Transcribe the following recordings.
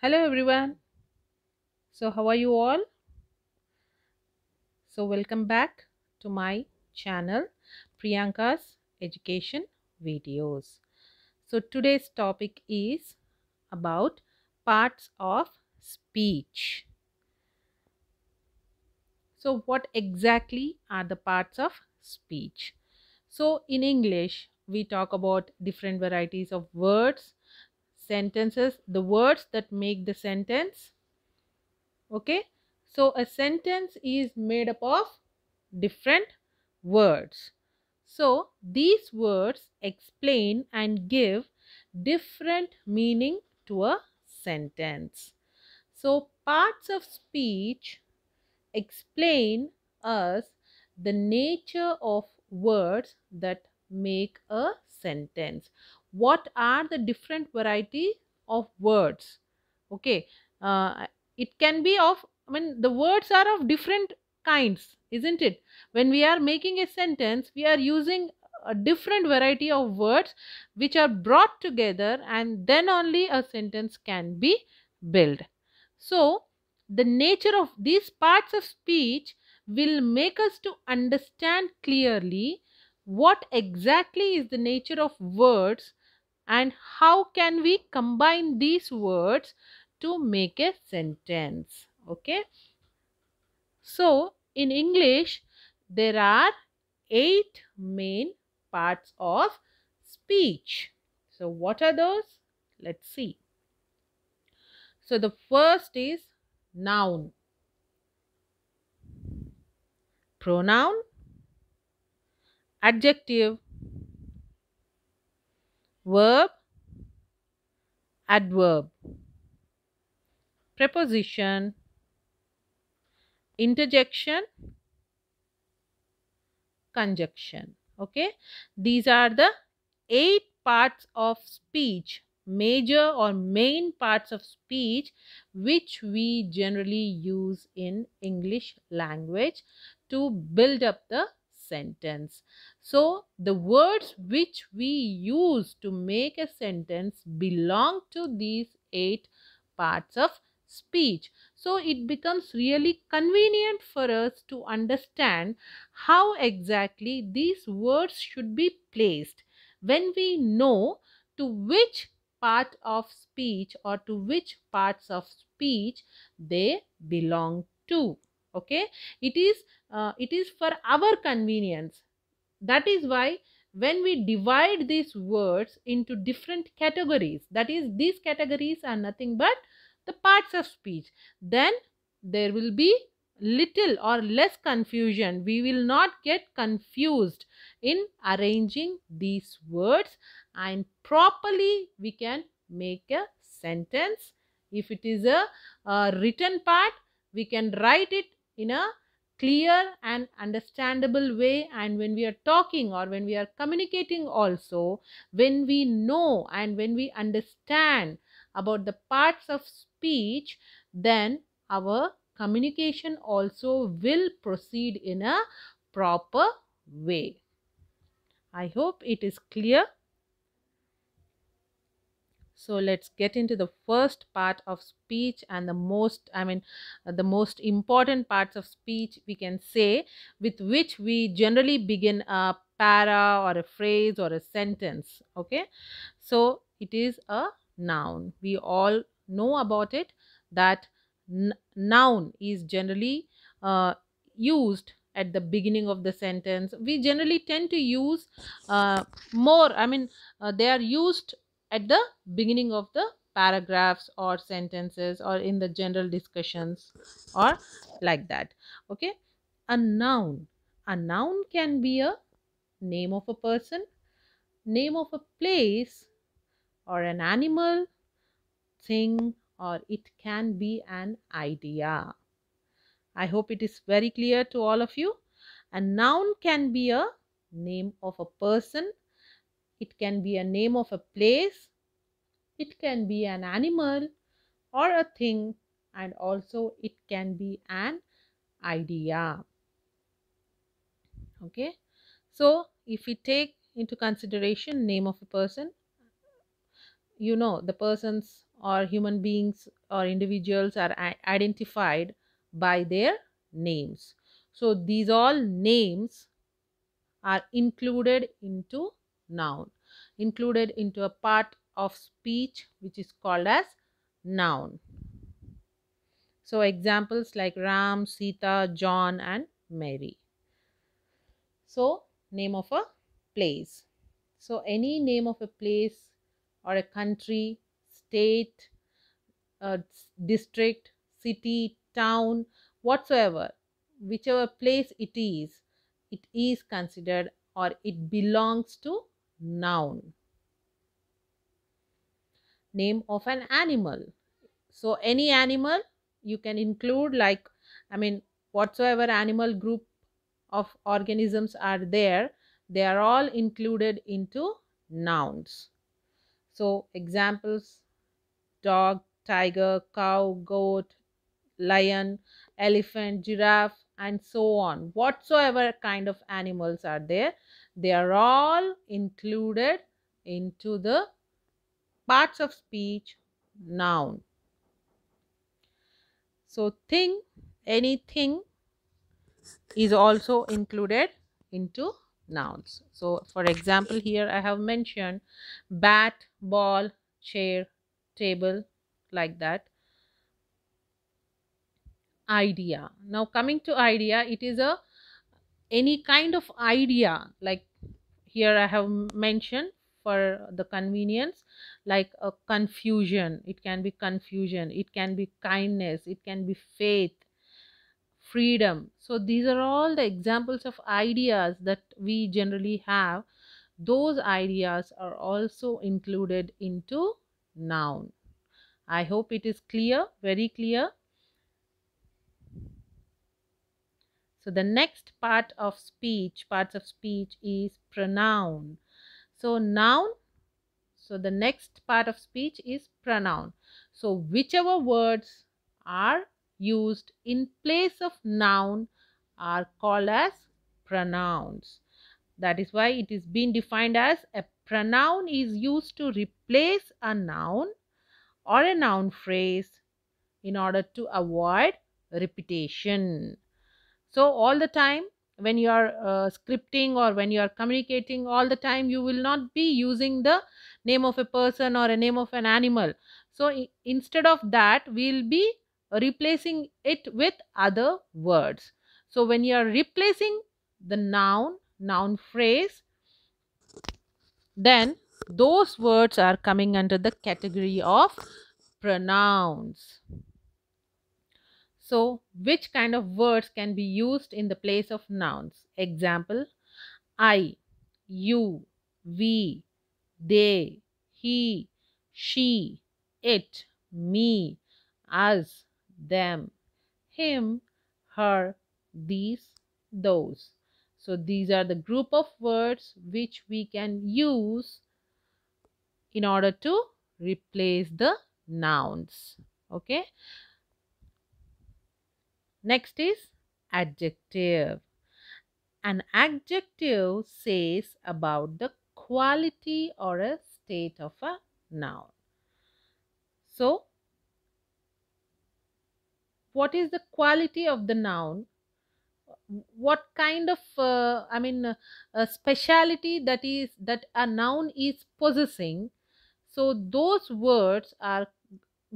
Hello everyone. So how are you all? So welcome back to my channel Priyanka's Education Videos. So today's topic is about parts of speech. So what exactly are the parts of speech? So in English we talk about different varieties of words, sentences, the words that make the sentence. Okay, so a sentence is made up of different words. So these words explain and give different meaning to a sentence. So parts of speech explain us the nature of words that make a sentence. What are the different variety of words? Okay, uh, it can be of, the words are of different kinds, isn't it? When we are making a sentence, we are using a different variety of words which are brought together, and then only a sentence can be built. So the nature of these parts of speech will make us to understand clearly what exactly is the nature of words and how can we combine these words to make a sentence. Okay, so in English there are 8 main parts of speech. So what are those? Let's see. So the first is noun, pronoun, adjective, verb, adverb, preposition, interjection, conjunction. Okay, these are the 8 parts of speech, major or main parts of speech, which we generally use in English language to build up the sentence. So the words which we use to make a sentence belong to these 8 parts of speech. So it becomes really convenient for us to understand how exactly these words should be placed when we know to which part of speech or to which parts of speech they belong to. Okay, it is for our convenience. That is why when we divide these words into different categories, that is, these categories are nothing but the parts of speech, then there will be little or less confusion. We will not get confused in arranging these words, and properly we can make a sentence. If it is a written part, we can write it in a clear and understandable way, and when we are talking or when we are communicating also, when we know and when we understand about the parts of speech, then our communication also will proceed in a proper way. I hope it is clear. So let's get into the first part of speech, and the most important parts of speech, we can say, with which we generally begin a para or a phrase or a sentence. Okay, so it is a noun. We all know about it, that noun is generally used at the beginning of the sentence. We generally tend to use more, they are used at the beginning of the paragraphs or sentences or in the general discussions or like that. Okay, a noun, a noun can be a name of a person, name of a place, or an animal, thing, or it can be an idea. I hope it is very clear to all of you. A noun can be a name of a person, it can be a name of a place, it can be an animal or a thing, and also it can be an idea. Okay, so if we take into consideration name of a person, the persons or human beings or individuals are identified by their names. So these all names are included into noun, included into a part of speech which is called as noun. So examples like Ram, Sita, John and Mary. So name of a place. So any name of a place or a country, state, district, city, town, whatsoever, whichever place it is considered or it belongs to noun. Name of an animal. So any animal you can include, like, whatsoever animal group of organisms are there, they are all included into nouns. So examples: dog, tiger, cow, goat, lion, elephant, giraffe and so on. Whatsoever kind of animals are there, they are all included into the parts of speech noun. So thing, anything is also included into nouns. So for example, here I have mentioned bat, ball, chair, table, like that. Idea. Now coming to idea, it is a any kind of idea, like here I have mentioned for the convenience, like a confusion. It can be confusion, it can be kindness, it can be faith, freedom. So these are all the examples of ideas that we generally have. Those ideas are also included into noun. I hope it is clear, very clear. So the next parts of speech is pronoun. So noun, so the next part of speech is pronoun. So whichever words are used in place of noun are called as pronouns. That is why it is being defined as a pronoun is used to replace a noun or a noun phrase in order to avoid repetition. So all the time when you are scripting or when you are communicating, all the time you will not be using the name of a person or a name of an animal. So instead of that, we'll be replacing it with other words. So when you are replacing the noun phrase, then those words are coming under the category of pronouns. So which kind of words can be used in the place of nouns? Example: I, you, we, they, he, she, it, me, us, them, him, her, these, those. So these are the group of words which we can use in order to replace the nouns. Okay. Next is adjective. An adjective says about the quality or a state of a noun. So, what is the quality of the noun? What kind of speciality that a noun is possessing? So those words are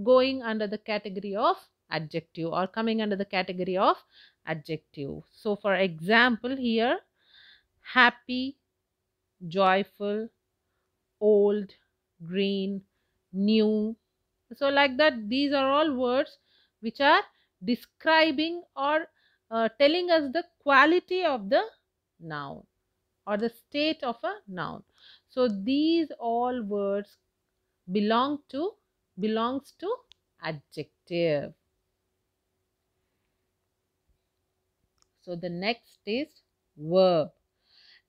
going under the category of adjective or coming under the category of adjective. So for example, here happy, joyful, old, green, new. So like that, these are all words which are describing or telling us the quality of the noun or the state of a noun. So these all words belongs to adjective. So the next is verb.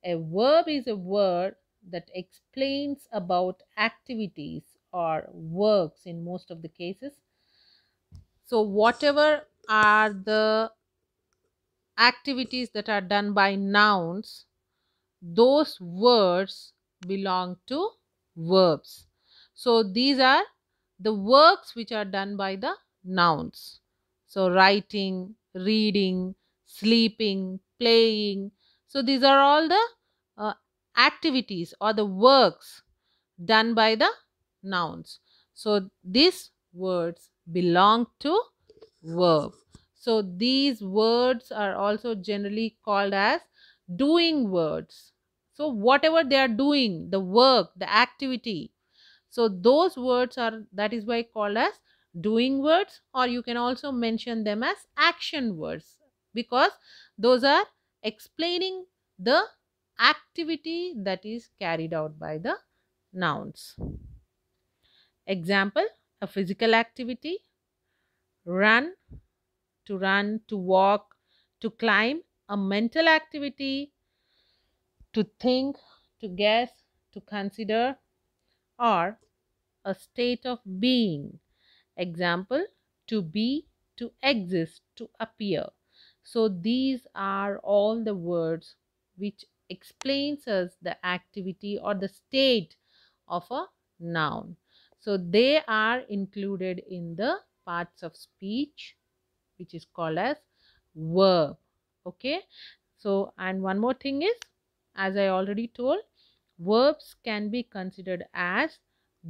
A verb is a word that explains about activities or works in most of the cases. So whatever are the activities that are done by nouns, those words belong to verbs. So these are the works which are done by the nouns. So writing, reading, sleeping, playing. So these are all the activities or the works done by the nouns. So these words belong to verb. So these words are also generally called as doing words. So whatever they are doing, the work, the activity, so those words are, that is why called as doing words, or you can also mention them as action words, because those are explaining the activity that is carried out by the nouns. Example, a physical activity: run, to walk, to climb. A mental activity: to think, to guess, to consider, or a state of being. Example, to be, to exist, to appear. So these are all the words which explains us the activity or the state of a noun. So they are included in the parts of speech which is called as verb. Okay. So, and one more thing is, as I already told, verbs can be considered as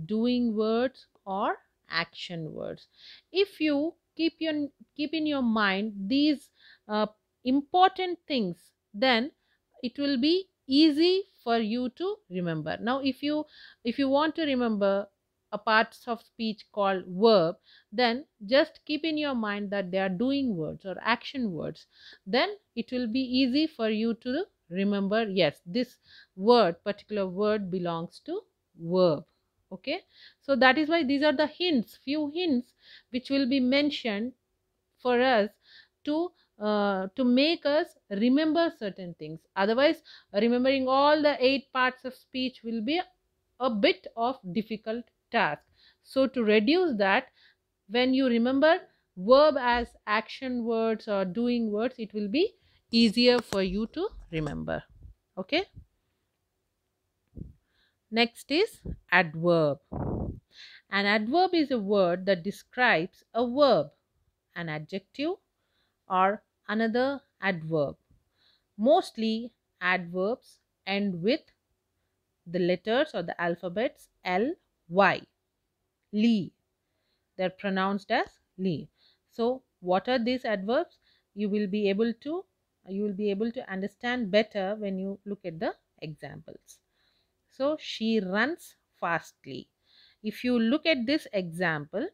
doing words or action words. If you keep in your mind these uh, important things, then it will be easy for you to remember. Now if you want to remember a parts of speech called verb, then just keep in your mind that they are doing words or action words. Then it will be easy for you to remember, yes, this particular word belongs to verb. Okay, so that is why these are the few hints which will be mentioned for us to make us remember certain things. Otherwise, remembering all the 8 parts of speech will be a bit of difficult task. So to reduce that, when you remember verb as action words or doing words, it will be easier for you to remember. Okay. Next is adverb. An adverb is a word that describes a verb, an adjective, or another adverb. Mostly adverbs end with the letters or the alphabets L, Y, Li. They're pronounced as Li. So what are these adverbs? You will be able to understand better when you look at the examples. So she runs fastly. If you look at this example,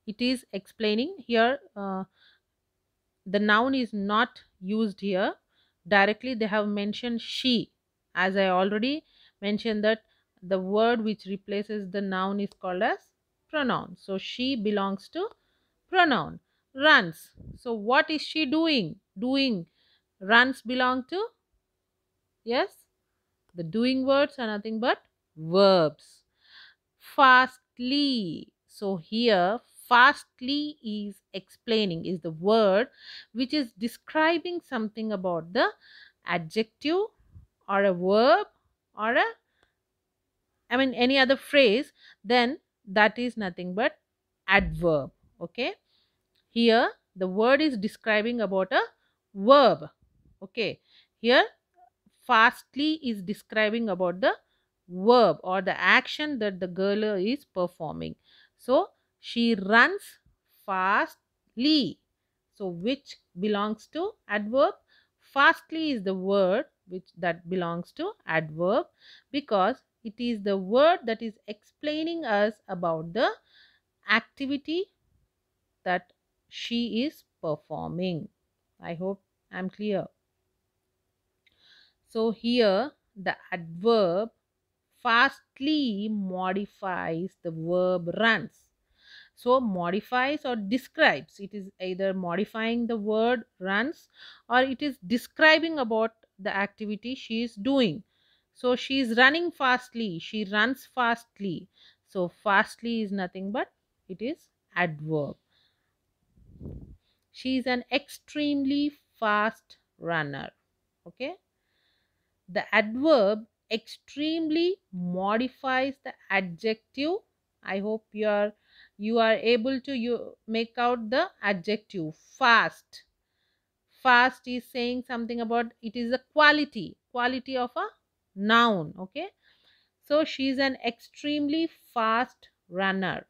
it is explaining here the noun is not used here directly. They have mentioned she. As I already mentioned that the word which replaces the noun is called as pronoun. So she belongs to pronoun. Runs. So what is she doing? Doing. Runs belong to, yes, the doing words are nothing but verbs. Fastly. So here fastly is explaining, is the word which is describing something about the adjective or a verb or any other phrase, then that is nothing but adverb. Okay. Here the word is describing about a verb. Okay. Here fastly is describing about the verb or the action that the girl is performing. So she runs fastly. So which belongs to adverb? Fastly is the word which that belongs to adverb, because it is the word that is explaining us about the activity that she is performing. I hope I'm clear. So here the adverb fastly modifies the verb runs. So modifies or describes. It is either modifying the word runs or it is describing about the activity she is doing. So she is running fastly. She runs fastly. So fastly is nothing but it is adverb. She is an extremely fast runner. Okay. The adverb extremely modifies the adjective I hope you are able to make out the adjective fast. Fast is saying something about, it is a quality of a noun. Okay, so she is an extremely fast runner.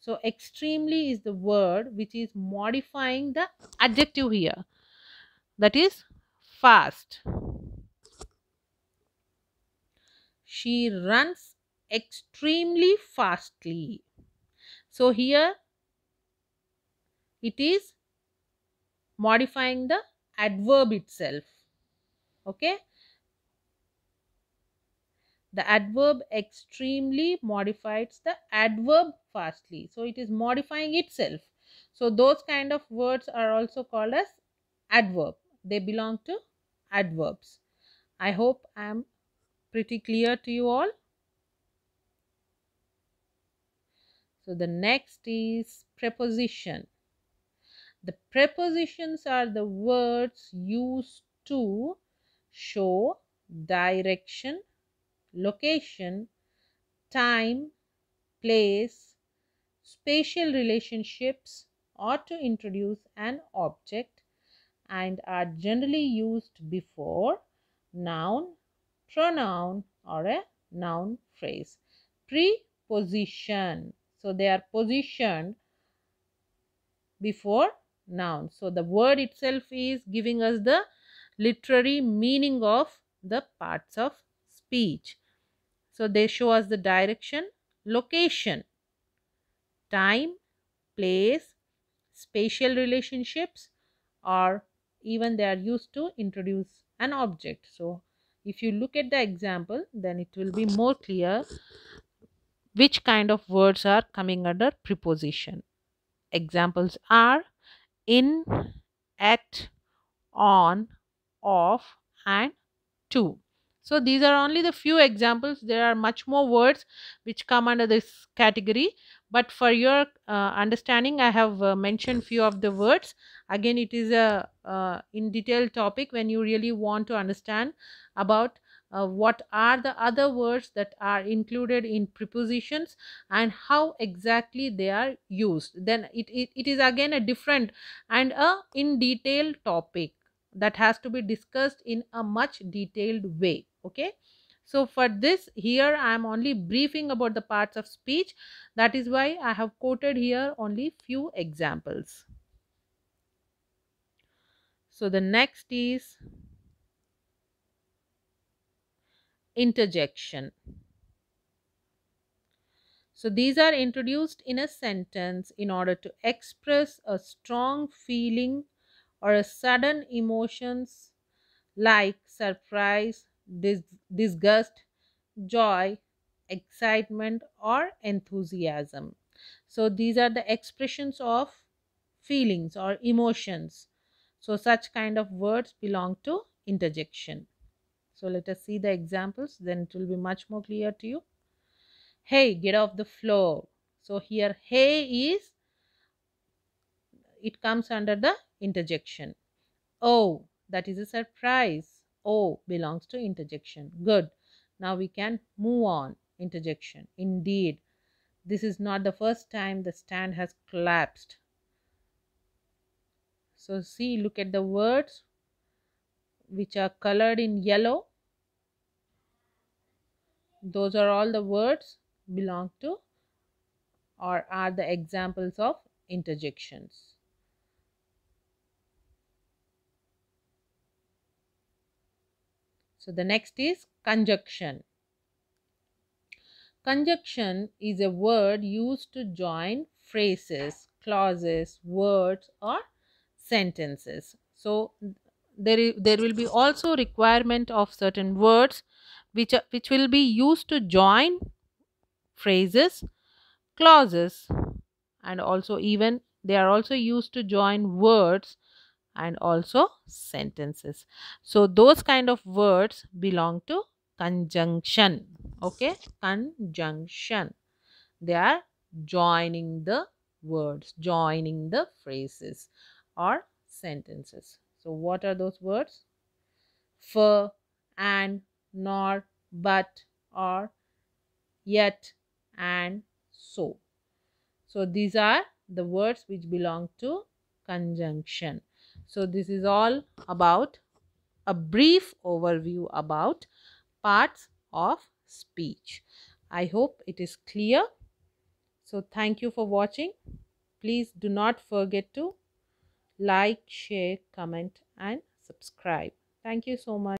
So extremely is the word which is modifying the adjective here, that is fast. She runs extremely fastly. So here it is modifying the adverb itself. Okay, the adverb extremely modifies the adverb fastly, so it is modifying itself. So those kind of words are also called as adverb. They belong to adverbs. I hope I am pretty clear to you all. So the next is preposition. The prepositions are the words used to show direction, location, time, place, spatial relationships, or to introduce an object, and are generally used before noun, pronoun, or a noun phrase. Preposition. So they are positioned before noun. So the word itself is giving us the literary meaning of the parts of speech. So they show us the direction, location, time, place, spatial relationships, or even they are used to introduce an object. So if you look at the example, then it will be more clear which kind of words are coming under preposition. Examples are in, at, on, off, and to. So these are only the few examples. There are much more words which come under this category, but for your understanding I have mentioned few of the words. Again, it is a in detail topic when you really want to understand about what are the other words that are included in prepositions and how exactly they are used. Then it is again a different and a in detail topic that has to be discussed in a much detailed way. Okay, so for this, here I am only briefing about the parts of speech. That is why I have quoted here only few examples. So the next is interjection. So these are introduced in a sentence in order to express a strong feeling or a sudden emotions like surprise, disgust, joy, excitement, or enthusiasm. So these are the expressions of feelings or emotions. So such kind of words belong to interjection. So let us see the examples, then it will be much more clear to you. Hey, get off the floor. So here hey is, it comes under the interjection. Oh, that is a surprise. Oh belongs to interjection. Good. Now we can move on. Interjection. Indeed, this is not the first time the stand has collapsed. So see, look at the words which are colored in yellow. Those are all the words belong to or are the examples of interjections. So the next is conjunction. Conjunction is a word used to join phrases, clauses, words, or sentences. So there will be also requirement of certain words which will be used to join phrases, clauses, and also even they are also used to join words and also sentences. So those kind of words belong to conjunction. Okay, conjunction. They are joining the words, joining the phrases or sentences. So what are those words? For, and, nor, but, or, yet, and so. So these are the words which belong to conjunction. So this is all about a brief overview about parts of speech. I hope it is clear. So thank you for watching. Please do not forget to like, share, comment and subscribe. Thank you so much.